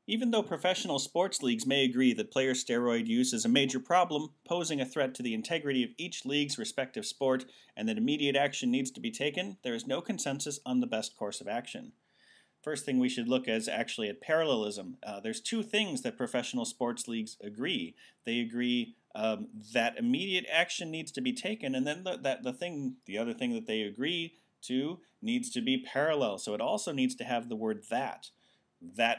Even though professional sports leagues may agree that player steroid use is a major problem, posing a threat to the integrity of each league's respective sport, and that immediate action needs to be taken, there is no consensus on the best course of action. First thing we should look at is actually at parallelism. There's two things that professional sports leagues agree. They agree that immediate action needs to be taken, and then the other thing that they agree to needs to be parallel. So it also needs to have the word that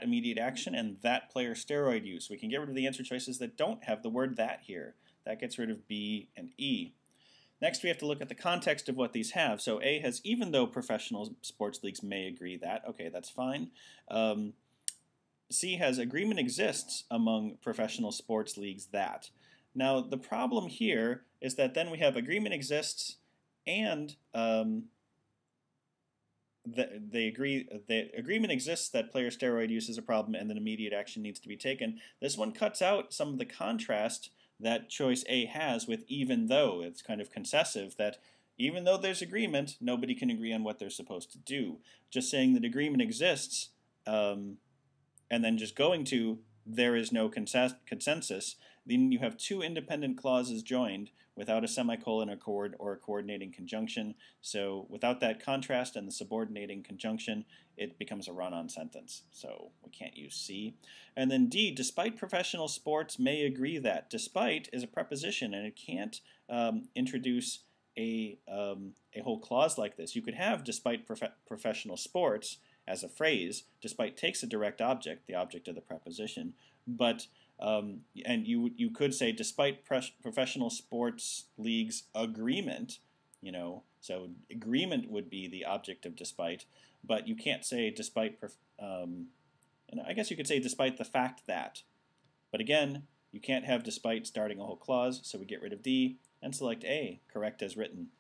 immediate action and that player steroid use. We can get rid of the answer choices that don't have the word that here. That gets rid of B and E. Next, we have to look at the context of what these have. So A has, even though professional sports leagues may agree that. Okay, that's fine. C has, agreement exists among professional sports leagues that. Now, the problem here is that then we have agreement exists and the agreement exists that player steroid use is a problem and that immediate action needs to be taken. This one cuts out some of the contrast that choice A has with even though. It's kind of concessive that even though there's agreement, nobody can agree on what they're supposed to do. Just saying that agreement exists and then just going to there is no consensus, then you have two independent clauses joined without a semicolon or a coordinating conjunction. So without that contrast and the subordinating conjunction, it becomes a run-on sentence. So we can't use C. And then D, despite professional sports may agree that. Despite is a preposition, and it can't introduce a whole clause like this. You could have despite professional sports as a phrase. Despite takes a direct object, the object of the preposition, but and you could say despite professional sports leagues agreement, so agreement would be the object of despite, but you can't say despite, and I guess you could say despite the fact that, but again, you can't have despite starting a whole clause, so we get rid of D and select A, correct as written.